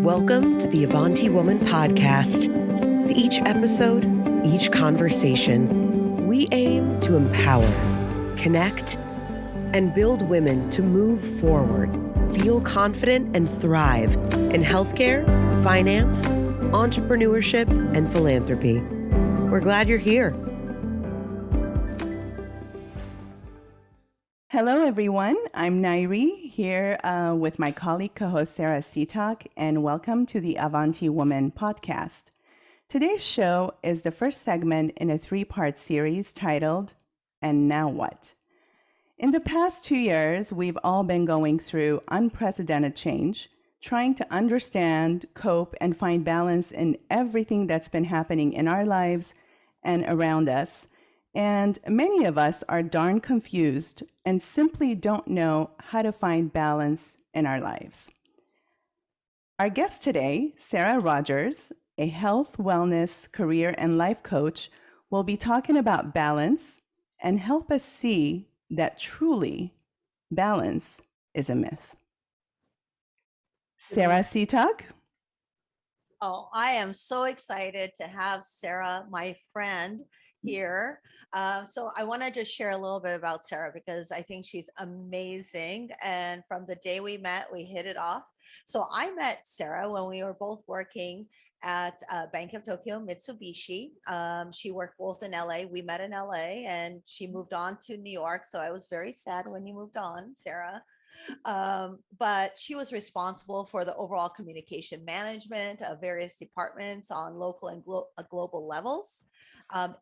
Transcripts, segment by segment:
Welcome to the Avanti Woman podcast. With each episode, each conversation, we aim to empower, connect, and build women to move forward, feel confident, and thrive in healthcare, finance, entrepreneurship, and philanthropy. We're glad you're here. Hello, everyone. I'm Nairi here with my colleague co-host Sarah Seatalk, and welcome to the Avanti Woman podcast. Today's show is the first segment in a three-part series titled, And Now What? In the past 2 years, we've all been going through unprecedented change, trying to understand, cope, and find balance in everything that's been happening in our lives and around us. And many of us are darn confused and simply don't know how to find balance in our lives. Our guest today, Sarah Rogers, a health, wellness, career, and life coach, will be talking about balance and help us see that truly balance is a myth. Sarah Seatalk? Oh, I am so excited to have Sarah, my friend, here. So I want to just share a little bit about Sarah because I think she's amazing. And from the day we met, we hit it off. So I met Sarah when we were both working at Bank of Tokyo Mitsubishi. She worked both in LA. We met in LA and she moved on to New York. So I was very sad when you moved on, Sarah. But she was responsible for the overall communication management of various departments on local and global levels,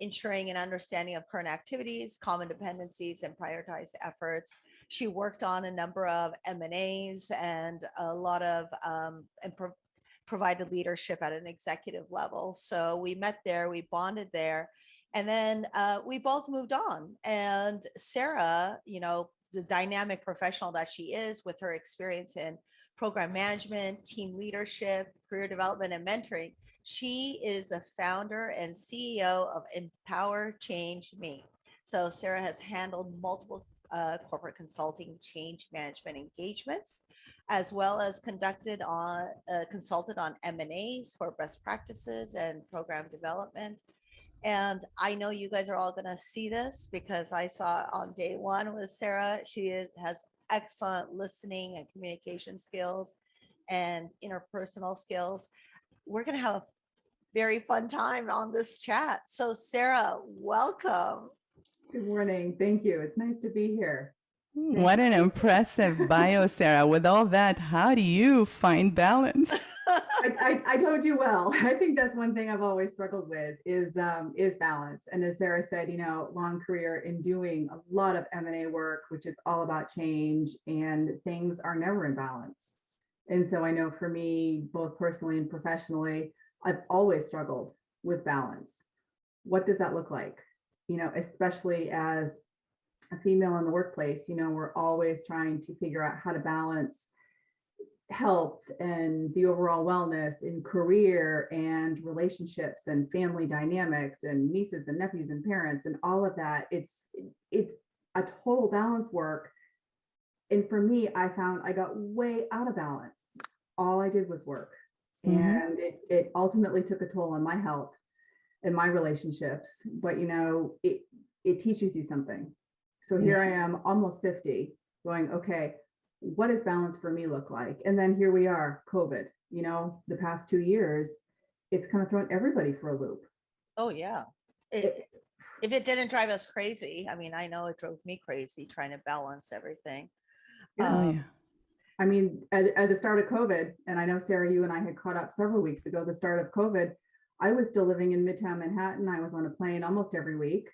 ensuring an understanding of current activities, common dependencies, and prioritized efforts. She worked on a number of M&As and a lot of provided leadership at an executive level. So we met there, we bonded there, and then we both moved on. And Sarah, the dynamic professional that she is with her experience in program management, team leadership, career development, and mentoring, she is the founder and CEO of Empower Change Me. So Sarah has handled multiple corporate consulting change management engagements, as well as consulted on M&As for best practices and program development. And I know you guys are all going to see this because I saw on day one with Sarah. She has excellent listening and communication skills and interpersonal skills. We're going to have a very fun time on this chat. So Sarah, welcome. Good morning. Thank you. It's nice to be here. What an impressive bio, Sarah. With all that, how do you find balance? I don't do well. I think that's one thing I've always struggled with is balance. And as Sarah said, long career in doing a lot of M&A work, which is all about change, and things are never in balance. And so I know for me, both personally and professionally, I've always struggled with balance. What does that look like? Especially as a female in the workplace, we're always trying to figure out how to balance health and the overall wellness in career and relationships and family dynamics and nieces and nephews and parents and all of that. It's a total balance work. And for me, I found I got way out of balance. All I did was work. And it ultimately took a toll on my health and my relationships. But it teaches you something. So here I am, almost 50, going, okay, what does balance for me look like? And then here we are, COVID, the past 2 years, it's kind of thrown everybody for a loop. Oh, yeah. If it didn't drive us crazy, I know it drove me crazy trying to balance everything. Yeah. I mean, at the start of COVID, and I know, Sarah, you and I had caught up several weeks ago, the start of COVID, I was still living in Midtown Manhattan. I was on a plane almost every week,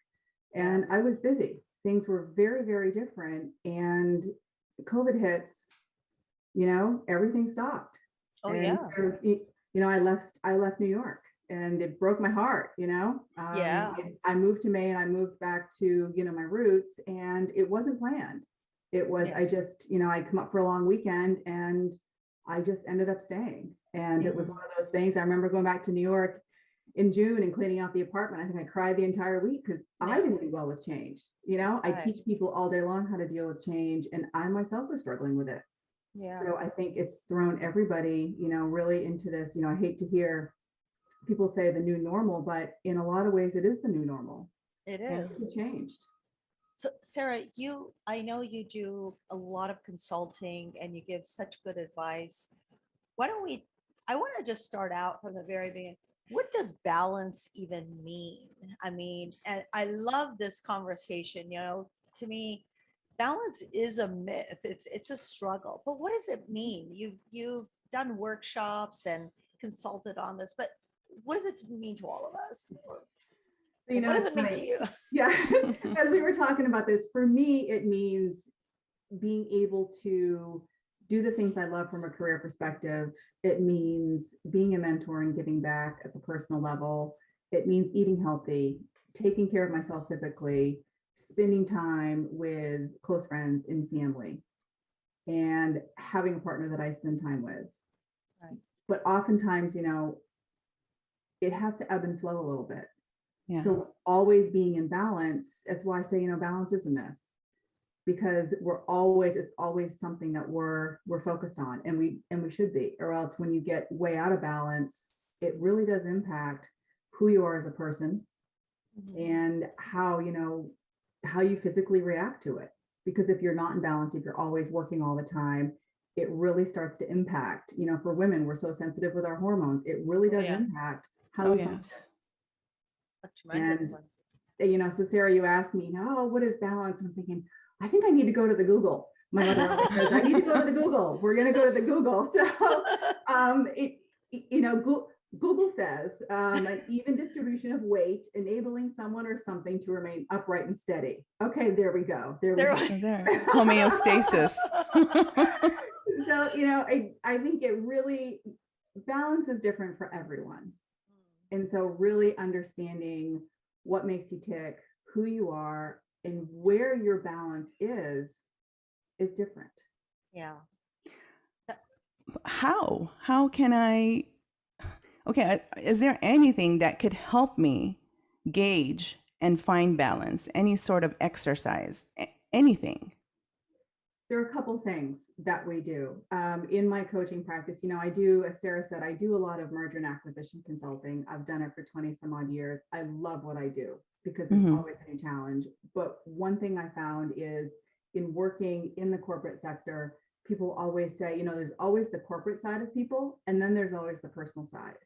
and I was busy. Things were very, very different. And COVID hits, everything stopped. Oh, and so, I left New York, and it broke my heart. I moved to Maine. I moved back to my roots, and it wasn't planned. It was I just I'd come up for a long weekend, and I just ended up staying. And it was one of those things. I remember going back to New York in June and cleaning out the apartment. I think I cried the entire week because I didn't do well with change. I teach people all day long how to deal with change, and I myself was struggling with it. Yeah, So I think it's thrown everybody, really into this, I hate to hear people say the new normal, but in a lot of ways it is the new normal. it Yeah. is. It changed. So, Sarah, I know you do a lot of consulting and you give such good advice. Why don't we, I want to just start out from the very beginning. What does balance even mean? I mean, and I love this conversation, to me, balance is a myth. It's a struggle. But what does it mean? You've done workshops and consulted on this, but what does it mean to all of us? So, What does it's it mean to funny. you? Yeah. As we were talking about this, for me, it means being able to do the things I love from a career perspective. It means being a mentor and giving back at the personal level. It means eating healthy, taking care of myself physically, spending time with close friends and family, and having a partner that I spend time with. Right. But oftentimes, it has to ebb and flow a little bit. Yeah. So always being in balance, that's why I say, balance is a myth, because it's always something that we're focused on, and we should be, or else when you get way out of balance, it really does impact who you are as a person and how you physically react to it. Because if you're not in balance, if you're always working all the time, it really starts to impact, for women, we're so sensitive with our hormones. It really does Yeah. impact how Oh, we function. yes. Tremendously. So Sarah, you asked me, what is balance? And I'm thinking, I think I need to go to the Google. My mother always says, I need to go to the Google. We're going to go to the Google. So, Google says an even distribution of weight, enabling someone or something to remain upright and steady. Okay, there we go. There we There go. we- So there. Homeostasis. So, I think it really, balance is different for everyone. And so really understanding what makes you tick, who you are, and where your balance is different. Yeah. How can I, okay, is there anything that could help me gauge and find balance? Any sort of exercise, anything? There are a couple things that we do in my coaching practice. I do, as Sarah said, I do a lot of merger and acquisition consulting. I've done it for 20 some odd years. I love what I do because there's always a new challenge. But one thing I found is in working in the corporate sector, people always say, there's always the corporate side of people, and then there's always the personal side.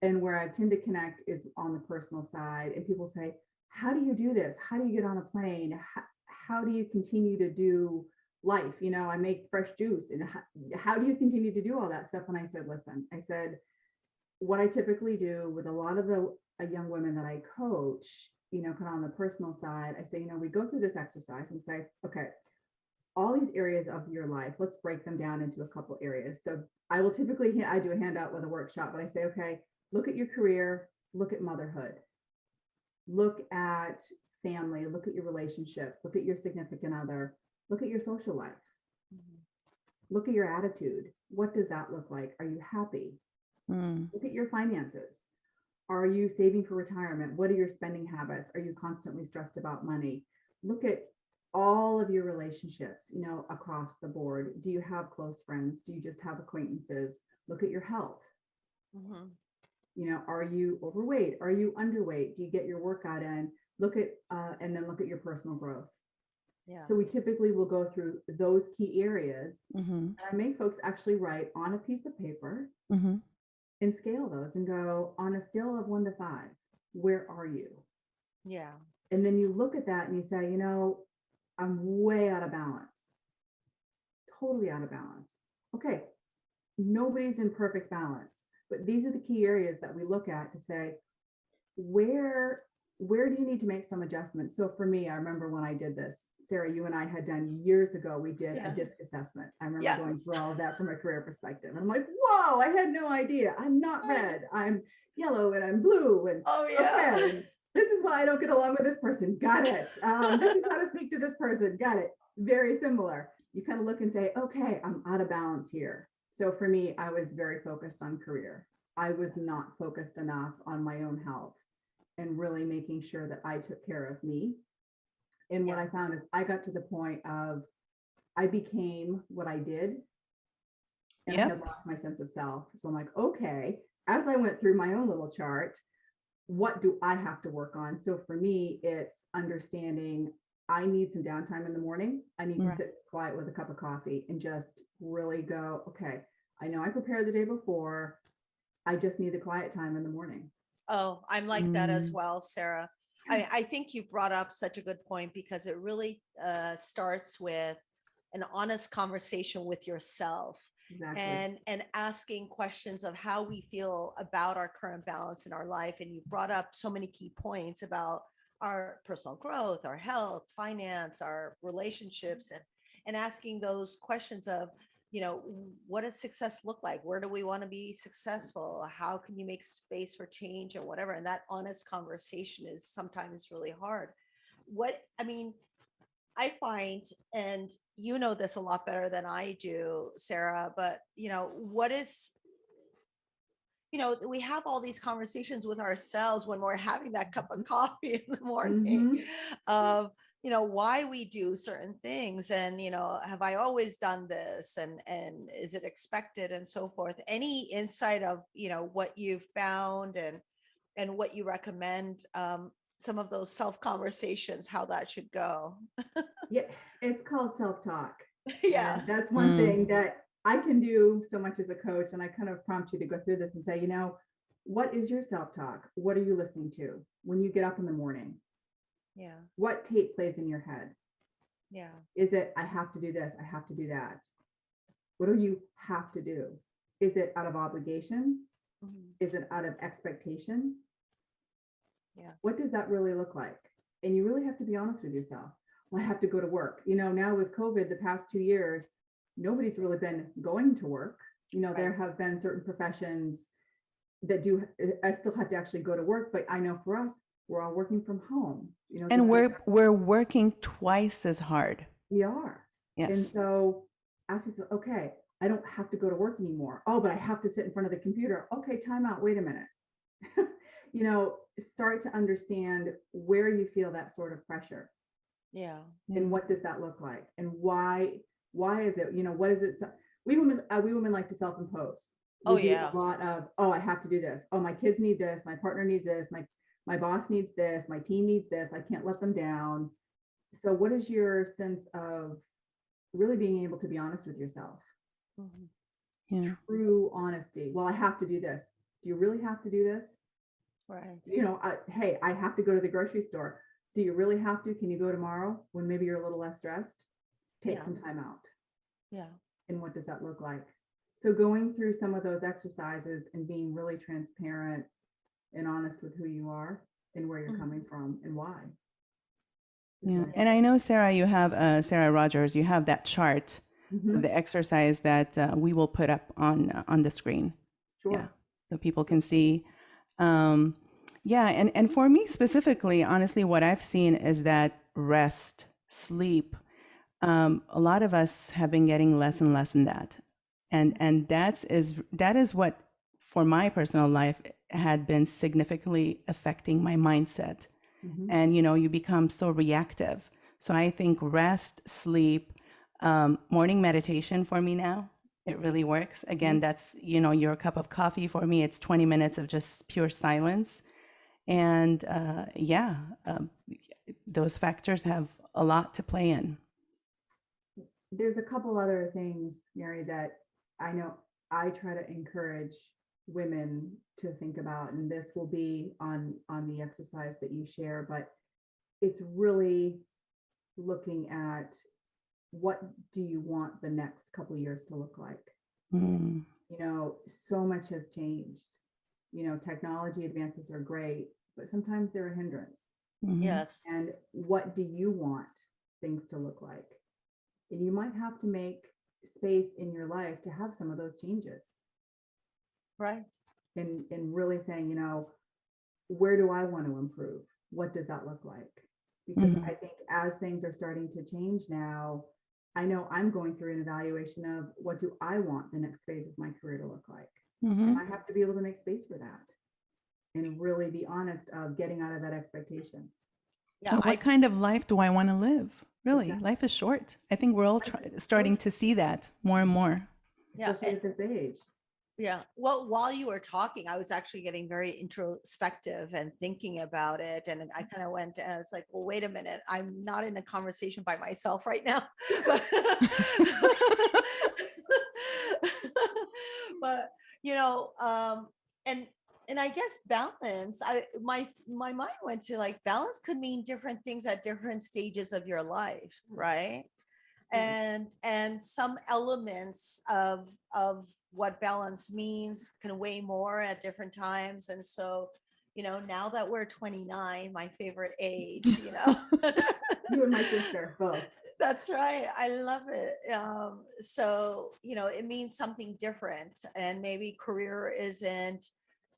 And where I tend to connect is on the personal side. And people say, how do you do this? How do you get on a plane? How do you continue to do life? I make fresh juice. And how do you continue to do all that stuff? And I said, listen, what I typically do with a lot of the young women that I coach, kind of on the personal side, I say, we go through this exercise and say, okay, all these areas of your life, let's break them down into a couple areas. So I will typically, I do a handout with a workshop, but I say, okay, look at your career, look at motherhood, look at family, look at your relationships, look at your significant other, look at your social life, look at your attitude. What does that look like? Are you happy? Look at your finances. Are you saving for retirement? What are your spending habits? Are you constantly stressed about money? Look at all of your relationships, across the board. Do you have close friends? Do you just have acquaintances? Look at your health. Are you overweight? Are you underweight? Do you get your workout in? Look at, and then look at your personal growth. Yeah. So we typically will go through those key areas. And I make folks actually write on a piece of paper and scale those and go, on a scale of 1 to 5, where are you? Yeah. And then you look at that and you say, I'm way out of balance, totally out of balance. Okay, nobody's in perfect balance, but these are the key areas that we look at to say, where do you need to make some adjustments? So for me, I remember when I did this, Sarah, you and I had done years ago, we did a DISC assessment. I remember going through all of that from a career perspective. And I'm like, whoa, I had no idea. I'm not red, I'm yellow, and I'm blue. And okay, and this is why I don't get along with this person. Got it. This is how to speak to this person. Got it. Very similar. You kind of look and say, okay, I'm out of balance here. So for me, I was very focused on career. I was not focused enough on my own health and really making sure that I took care of me. And what I found is I got to the point of, I became what I did and I had lost my sense of self. So I'm like, okay, as I went through my own little chart, what do I have to work on? So for me, it's understanding I need some downtime in the morning. I need to sit quiet with a cup of coffee and just really go, okay, I know I prepared the day before. I just need the quiet time in the morning. Oh, I'm like that as well, Sarah. I think you brought up such a good point because it really starts with an honest conversation with yourself. Exactly. And asking questions of how we feel about our current balance in our life. And you brought up so many key points about our personal growth, our health, finance, our relationships, and asking those questions of, what does success look like? Where do we want to be successful? How can you make space for change and whatever? And that honest conversation is sometimes really hard. I find, and you know this a lot better than I do, Sarah, but we have all these conversations with ourselves when we're having that cup of coffee in the morning of, why we do certain things. And, have I always done this? And is it expected and so forth? Any insight of, what you've found and what you recommend, some of those self-conversations, how that should go? Yeah, it's called self-talk. Yeah. And that's one thing that I can do so much as a coach. And I kind of prompt you to go through this and say, what is your self-talk? What are you listening to when you get up in the morning? Yeah. What tape plays in your head? Yeah. Is it, I have to do this, I have to do that? What do you have to do? Is it out of obligation? Is it out of expectation? Yeah. What does that really look like? And you really have to be honest with yourself. Well, I have to go to work. Now with COVID, the past 2 years, nobody's really been going to work. There have been certain professions that I still have to actually go to work, but I know for us, we're all working from home. And so we're working twice as hard. we are. Yes. And so ask yourself, okay, I don't have to go to work anymore. Oh, but I have to sit in front of the computer. Okay, time out. Wait a minute. Start to understand where you feel that sort of pressure. Yeah. And what does that look like? And why is it, what is it? We women like to self-impose. We do a lot of, I have to do this. Oh, my kids need this. My partner needs this. My boss needs this. My team needs this. I can't let them down. So what is your sense of really being able to be honest with yourself? Yeah. True honesty. Well, I have to do this. Do you really have to do this? Right. Hey, I have to go to the grocery store. Do you really have to? Can you go tomorrow when maybe you're a little less stressed? Take some time out. Yeah. And what does that look like? So going through some of those exercises and being really transparent and honest with who you are and where you're coming from and why. Yeah. And I know, Sarah, you have, Sarah Rogers, you have that chart of the exercise that we will put up on the screen. Sure. Yeah. So people can see. And for me specifically, honestly, what I've seen is that rest, sleep, a lot of us have been getting less and less in that. And that is what, for my personal life, had been significantly affecting my mindset. And, you become so reactive. So I think rest, sleep, morning meditation for me now, it really works. Again, that's, your cup of coffee. For me, it's 20 minutes of just pure silence. And those factors have a lot to play in. There's a couple other things, Mary, that I know I try to encourage women to think about, and this will be on the exercise that you share, but it's really looking at what do you want the next couple of years to look like? So much has changed. Technology advances are great, but sometimes they're a hindrance. Yes. And what do you want things to look like? And you might have to make space in your life to have some of those changes. Right. And really saying, where do I want to improve? What does that look like? Because I think as things are starting to change now, I know I'm going through an evaluation of what do I want the next phase of my career to look like? And I have to be able to make space for that and really be honest of getting out of that expectation. Yeah, what kind of life do I want to live? Really, Exactly. life is short. I think we're all starting to see that more and more. Yeah. especially at this age. Yeah. Well, while you were talking, I was actually getting very introspective and thinking about it. And I kind of went and I was like, well, wait a minute. I'm not in a conversation by myself right now. But, but and I guess balance, my mind went to like balance could mean different things at different stages of your life, right? And some elements of what balance means can weigh more at different times. And so now that we're 29, my favorite age, You and my sister both. that's right, I love it. So it means something different, and maybe career isn't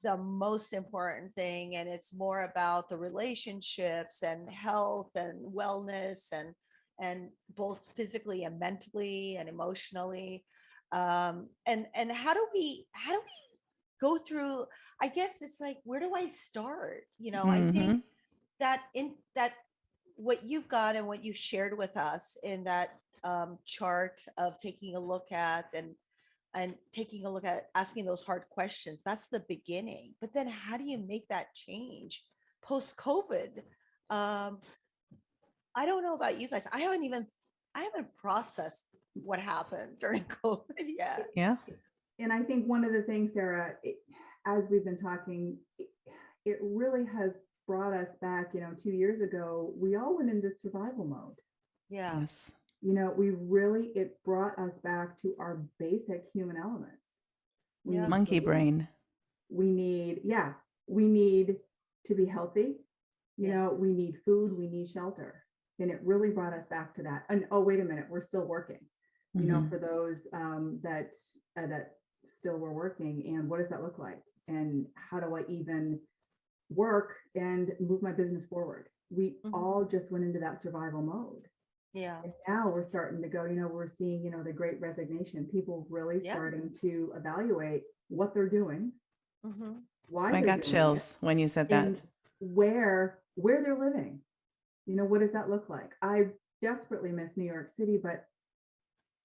the most important thing, and it's more about the relationships and health and wellness, and both physically and mentally and emotionally. And how do we go through, I guess it's like, where do I start? I think that in that what you've got and what you've shared with us in that chart of taking a look at and taking a look at asking those hard questions, that's the beginning. But then how do you make that change post COVID? I don't know about you guys. I haven't processed what happened during COVID yet. Yeah. And I think one of the things, Sarah, as we've been talking, it really has brought us back. 2 years ago, we all went into survival mode. Yeah. Yes. It brought us back to our basic human elements. We Yeah. need Monkey food. brain. We need to be healthy. We need food, we need shelter. And it really brought us back to that. And oh, wait a minute, we're still working. For those that still were working, and what does that look like? And how do I even work and move my business forward? We all just went into that survival mode. Yeah. And now we're starting to go, we're seeing, the great resignation, people really starting to evaluate what they're doing, why I they're got doing chills when you said it, that. and where they're living. What does that look like? I desperately miss New York City, but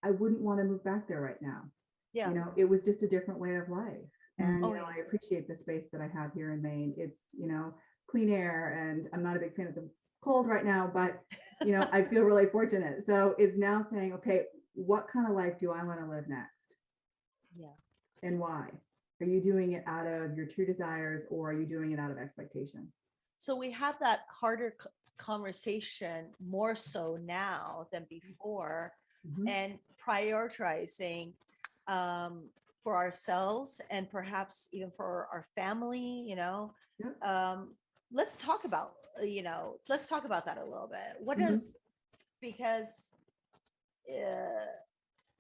I wouldn't want to move back there right now. Yeah. It was just a different way of life. And Oh, yeah. I appreciate the space that I have here in Maine. It's, clean air, and I'm not a big fan of the cold right now, but I feel really fortunate. So it's now saying, okay, what kind of life do I want to live next? Yeah. And why? Are you doing it out of your true desires, or are you doing it out of expectation? So we have that harder conversation more so now than before, and prioritizing for ourselves and perhaps even for our family. Let's talk about that a little bit. What does, because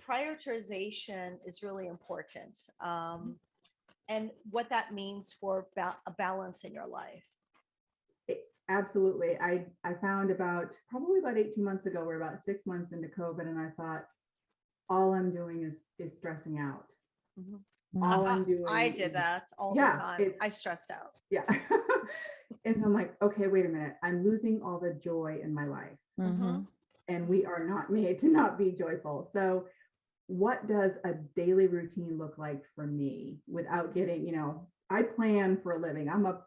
prioritization is really important, and what that means for a balance in your life. Absolutely. I found probably about 18 months ago, we're about 6 months into COVID, and I thought, all I'm doing is stressing out. All I'm doing. I did that all the time. I stressed out. Yeah. And so I'm like, okay, wait a minute. I'm losing all the joy in my life. And we are not made to not be joyful. So what does a daily routine look like for me without getting, I plan for a living. I'm a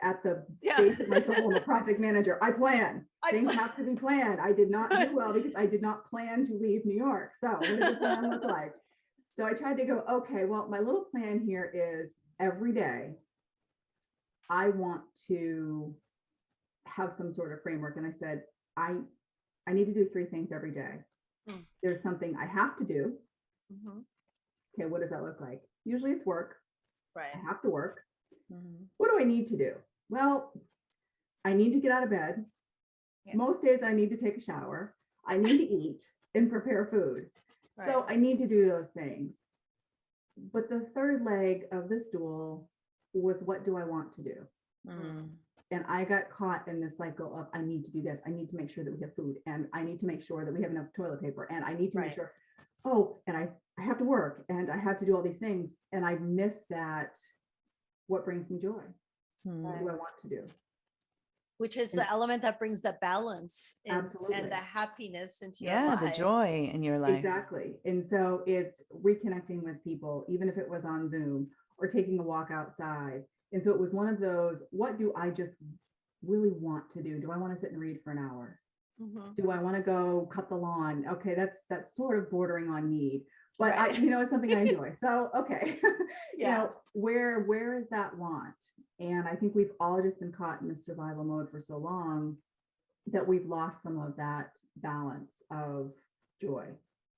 at the base of my soul, I'm a project manager. I plan. Things have to be planned. I did not do well because I did not plan to leave New York. So what does the plan look like? So I tried to go, okay, well, my little plan here is every day I want to have some sort of framework. And I said, I need to do 3 things every day. There's something I have to do. Okay, what does that look like? Usually it's work. Right. I have to work. What do I need to do? Well, I need to get out of bed. Most days I need to take a shower. I need to eat and prepare food. Right. So I need to do those things. But the third leg of the stool was, what do I want to do? And I got caught in this cycle of, I need to do this. I need to make sure that we have food, and I need to make sure that we have enough toilet paper, and I need to make sure, and I have to work, and I have to do all these things. And I miss that. What brings me joy? What do I want to do? which is And the element that brings the balance absolutely. and the happiness into your Yeah, life. the joy in your life. Exactly. And so it's reconnecting with people, even if it was on Zoom or taking a walk outside. And so it was one of those, what do I just really want to do? Do I want to sit and read for an hour? Mhm. Do I want to go cut the lawn? Okay, that's sort of bordering on need, but Right. it's something I enjoy. So okay, Yeah. where is that want? And I think we've all just been caught in the survival mode for so long that we've lost some of that balance of joy.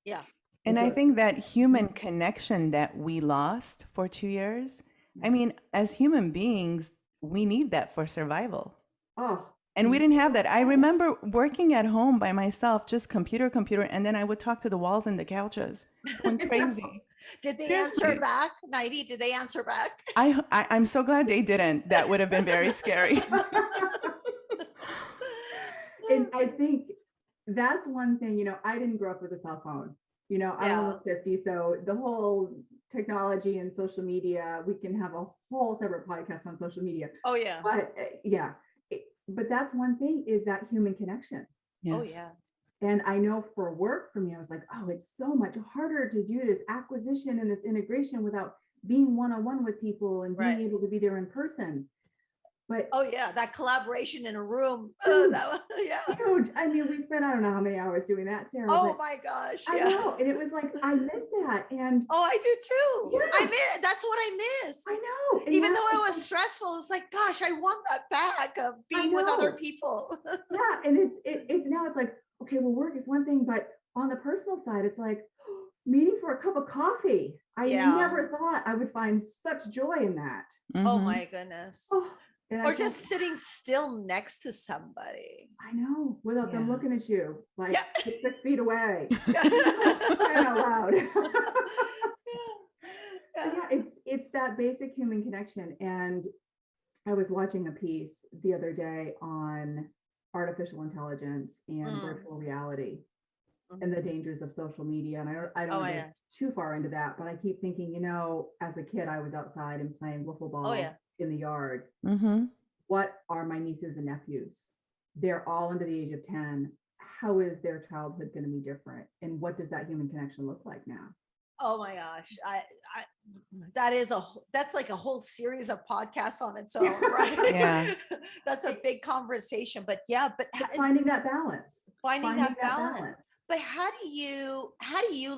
Yeah. And so I think that human connection that we lost for 2 years, I mean, as human beings, we need that for survival. Oh, And we didn't have that. I remember working at home by myself, just computer, and then I would talk to the walls and the couches. Going crazy. Did they Seriously. answer back, Nighty? Did they answer back? I'm so glad they didn't. That would have been very scary. And I think that's one thing, I didn't grow up with a cell phone. I'm Yeah. almost 50. So the whole technology and social media, we can have a whole separate podcast on social media. Oh yeah. But yeah, but that's one thing, is that human connection. Oh Yes. yeah. And I know for work for me, I was like, oh, it's so much harder to do this acquisition and this integration without being one-on-one with people and being Right. able to be there in person. But Oh yeah, that collaboration in a room. Huge. Yeah. huge. I mean, we spent, I don't know how many hours doing that, Sarah. Oh but my gosh. I Yeah. know. And it was like, I miss that. And Oh, I do too. Yeah. That's what I miss. I know. And Even now though it it's was like, stressful, it was like, gosh, I want that back of being with other know. people. yeah. And it's now it's like, okay, well, work is one thing, but on the personal side, it's like meeting for a cup of coffee. I Yeah. never thought I would find such joy in that. Oh Mhm. my goodness. Oh, and Or I just thought, sitting still next to somebody. I know, without them Yeah. looking at you like Yeah. 6 feet away. Yeah. Crying out loud. Yeah. So yeah, it's that basic human connection. And I was watching a piece the other day on artificial intelligence and virtual reality and the dangers of social media. And I don't Oh want to go yeah. too far into that, but I keep thinking, as a kid, I was outside and playing wiffle ball Oh yeah. in the yard. Mhm. What are my nieces and nephews? They're all under the age of 10. How is their childhood going to be different? And what does that human connection look like now? Oh my gosh. That's like a whole series of podcasts on its own, right? Yeah. That's a big conversation. But yeah, but It's finding that balance. finding that balance. But how do you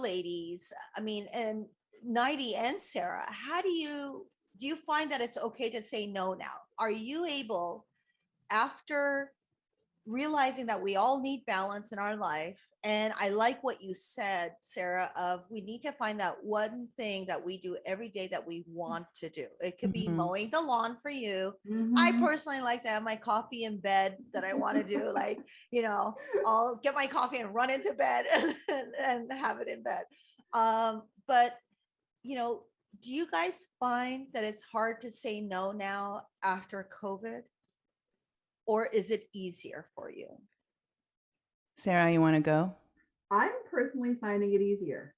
ladies, I mean, and Nighty and Sarah, do you find that it's okay to say no now? Are you able, after realizing that we all need balance in our life, and I like what you said, Sarah, of we need to find that one thing that we do every day that we want to do. It could be Mhm. mowing the lawn for you. Mhm. I personally like to have my coffee in bed that I want to do. Like, I'll get my coffee and run into bed and have it in bed. But, do you guys find that it's hard to say no now after COVID? Or is it easier for you? Sarah, you want to go? I'm personally finding it easier.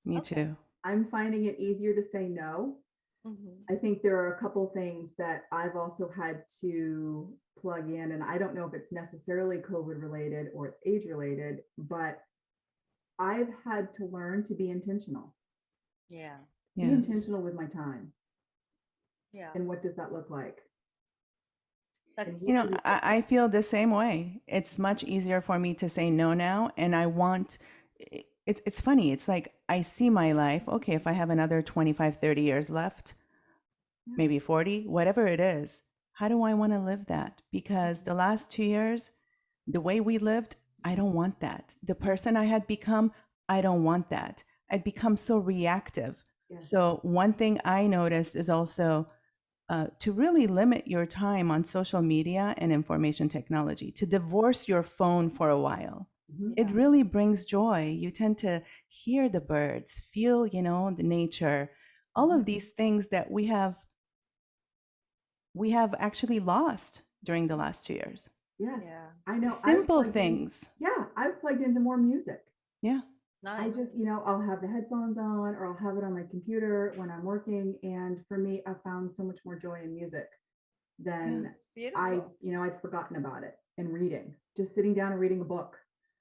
Me Okay. too. I'm finding it easier to say no. Mhm. I think there are a couple things that I've also had to plug in, and I don't know if it's necessarily COVID related or it's age related, but I've had to learn to be intentional. Yeah. Be Yes. intentional with my time. Yeah. And what does that look like? That's You know, I feel the same way. It's much easier for me to say no now. And I want, it's funny. It's like I see my life. Okay, if I have another 25, 30 years left, maybe 40, whatever it is, how do I want to live that? Because the last 2 years, the way we lived, I don't want that. The person I had become, I don't want that. I'd become so reactive. Yes. So one thing I noticed is also to really limit your time on social media and information technology, to divorce your phone for a while. Mhm. It really brings joy. You tend to hear the birds, feel, the nature, all of these things that we have actually lost during the last 2 years. Yes. Yeah. I know. Simple things. I've plugged into more music. Yeah. nice. I just, I'll have the headphones on or I'll have it on my computer when I'm working. And for me, I found so much more joy in music. then It's beautiful. I'd forgotten about it. And reading, just sitting down and reading a book.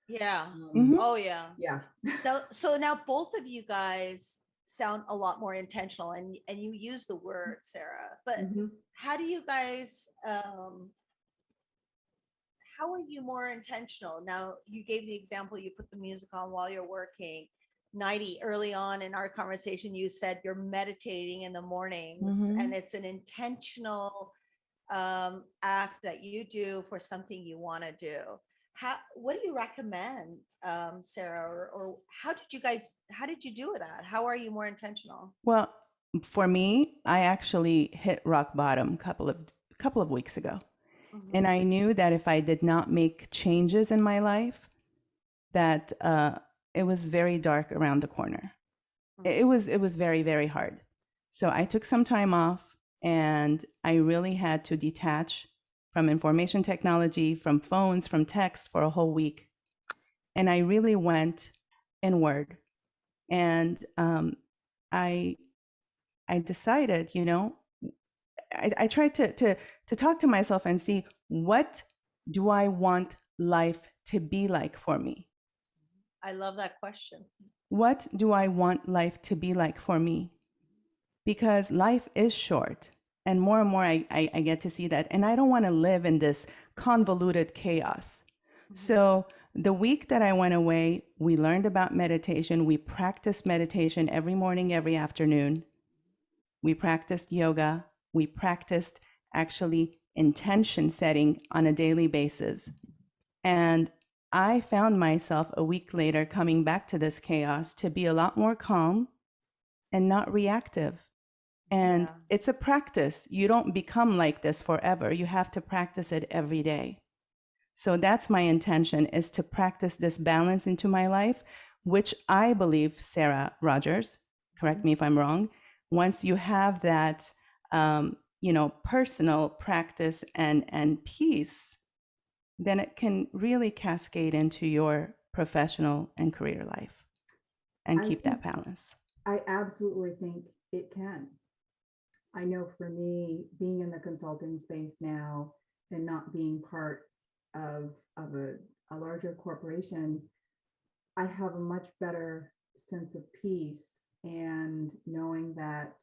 Yeah. Mhm. Oh, yeah. Yeah. So now both of you guys sound a lot more intentional, and you use the word, Sarah, but Mhm. how do you guys how are you more intentional? Now, you gave the example, you put the music on while you're working. Nighty, early on in our conversation, you said you're meditating in the mornings, and Mhm. it's an intentional act that you do for something you want to do. What do you recommend, Sarah, or how did you do that? How are you more intentional? Well, for me, I actually hit rock bottom a couple of weeks ago. And Mhm. I knew that if I did not make changes in my life, that it was very dark around the corner. It was very, very hard. So I took some time off, and I really had to detach from information technology, from phones, from text for a whole week. And I really went inward. And I I decided, I tried to talk to myself and see, what do I want life to be like for me? I love that question. What do I want life to be like for me? Because life is short. And more I get to see that. And I don't want to live in this convoluted chaos. Mhm. So the week that I went away, we learned about meditation. We practiced meditation every morning, every afternoon. We practiced yoga. We practiced actually intention setting on a daily basis. And I found myself a week later coming back to this chaos to be a lot more calm and not reactive. And Yeah. it's a practice. You don't become like this forever. You have to practice it every day. So that's my intention, is to practice this balance into my life, which I believe, Sarah Rogers, correct me if I'm wrong, once you have that, personal practice and peace, then it can really cascade into your professional and career life and I keep think that balance. I absolutely think it can. I know for me, being in the consulting space now and not being part of a larger corporation, I have a much better sense of peace and knowing that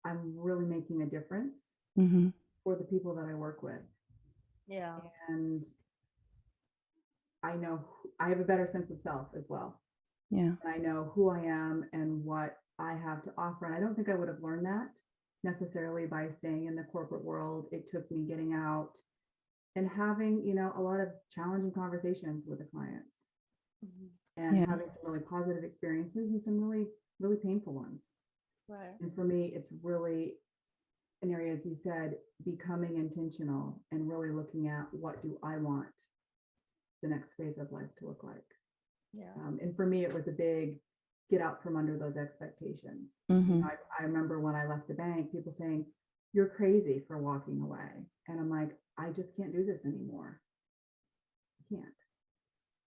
I'm really making a difference Mm-hmm. for the people that I work with. Yeah. And I know I have a better sense of self as well. Yeah. And I know who I am and what I have to offer. And I don't think I would have learned that necessarily by staying in the corporate world. It took me getting out and having, a lot of challenging conversations with the clients Mhm. and Yeah. having some really positive experiences and some really, really painful ones. Right. And for me, it's really an area, as you said, becoming intentional and really looking at, what do I want the next phase of life to look like? Yeah. And for me, it was a big get out from under those expectations. Mm-hmm. I remember when I left the bank, people saying, "You're crazy for walking away." And I'm like, I just can't do this anymore. I can't.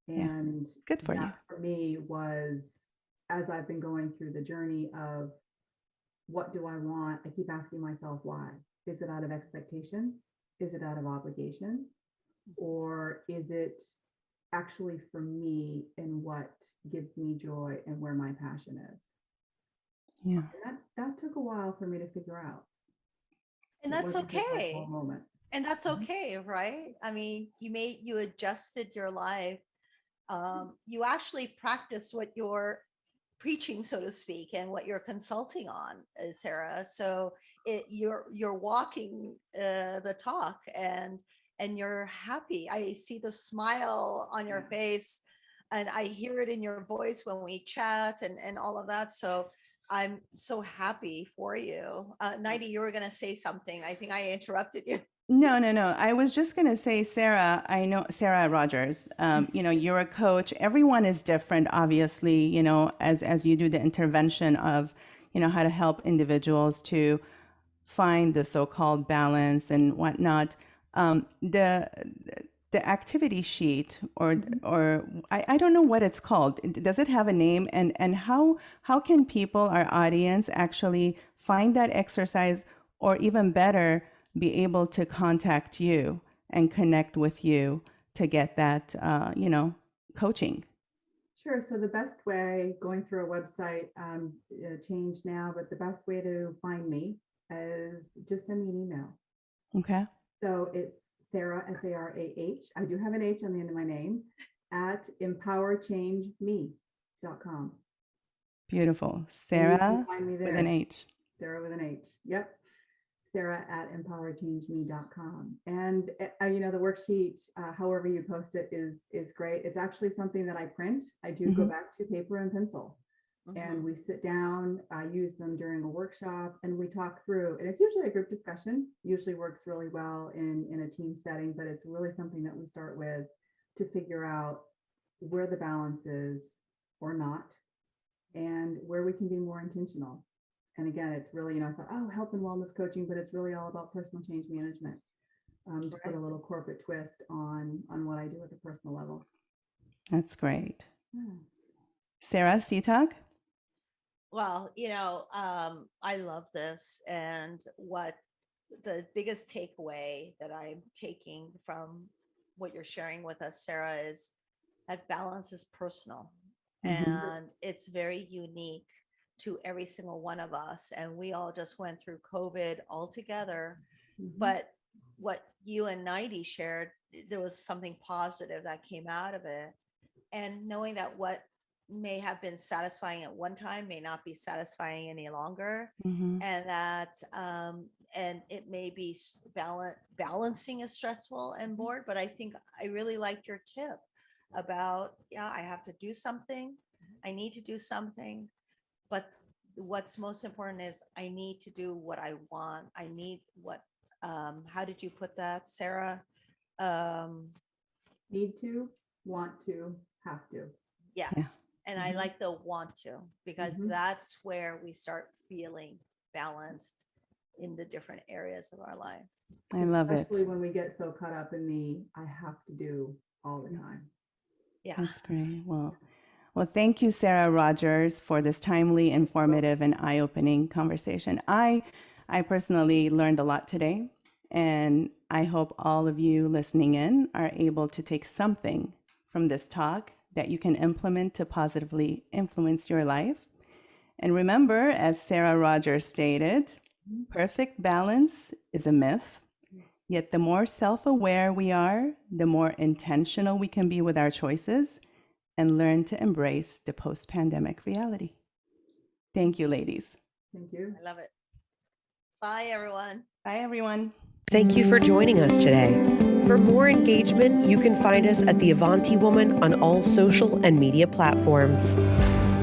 Yeah. And Good for you. that for me was, as I've been going through the journey of what do I want, I keep asking myself, why? Is it out of expectation? Is it out of obligation? Or is it actually for me and what gives me joy and where my passion is? Yeah. And that took a while for me to figure out. And It that's wasn't just like okay. one moment. And that's Mhm. okay, right? I mean, you adjusted your life. You actually practiced what you're preaching, so to speak, and what you're consulting on, Sarah. So you're walking the talk, and you're happy. I see the smile on your Yeah. face, and I hear it in your voice when we chat, and all of that. So I'm so happy for you. Nighty, you were going to say something. I think I interrupted you. No, no, no. I was just going to say, Sarah, I know Sarah Rogers, you're a coach. Everyone is different, obviously, as you do the intervention of, how to help individuals to find the so-called balance and whatnot. The activity sheet, or I don't know what it's called. Does it have a name? And how can people, our audience, actually find that exercise, or even better, be able to contact you and connect with you to get that, coaching? Sure. So the best way, going through a website, changed now, but the best way to find me is just send me an email. Okay. So it's Sarah, SARAH. I do have an H on the end of my name, at empowerchangeme.com. Beautiful. And you Sarah can find me with there. an H. Sarah with an H. Yep. Sarah at empowerchangeme.com. And the worksheet, however you post it, is great. It's actually something that I print. I do go back to paper and pencil, and we sit down. I use them during a workshop, and we talk through. And it's usually a group discussion. Usually works really well in a team setting, but it's really something that we start with to figure out where the balance is or not, and where we can be more intentional. And again, it's really, I thought, health and wellness coaching, but it's really all about personal change management. To put a little corporate twist on what I do at the personal level. That's great. Yeah. Sarah, CTalk? Well, I love this. And what the biggest takeaway that I'm taking from what you're sharing with us, Sarah, is that balance is personal and it's very unique to every single one of us. And we all just went through COVID all together. But what you and Nairi shared, there was something positive that came out of it. And knowing that what may have been satisfying at one time may not be satisfying any longer. And that, and it may be balancing is stressful and bored, but I think I really liked your tip about, I have to do something. I need to do something. But what's most important is I need to do what I want. I need what, how did you put that, Sarah? Need to, want to, have to. Yes. Yeah. And I like the want to, because that's where we start feeling balanced in the different areas of our life. I love it. Especially when we get so caught up in the I have to do all the time. Yeah. That's great. Well, thank you, Sarah Rogers, for this timely, informative, and eye-opening conversation. I personally learned a lot today, and I hope all of you listening in are able to take something from this talk that you can implement to positively influence your life. And remember, as Sarah Rogers stated, perfect balance is a myth. Yet the more self-aware we are, the more intentional we can be with our choices and learn to embrace the post-pandemic reality. Thank you, ladies. Thank you. I love it. Bye, everyone. Bye, everyone. Thank you for joining us today. For more engagement, you can find us at The Avanti Woman on all social and media platforms.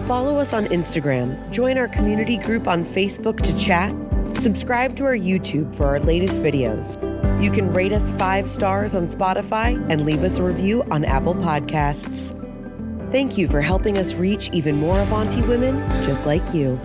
Follow us on Instagram, join our community group on Facebook to chat, subscribe to our YouTube for our latest videos. You can rate us 5 stars on Spotify and leave us a review on Apple Podcasts. Thank you for helping us reach even more Avanti women just like you.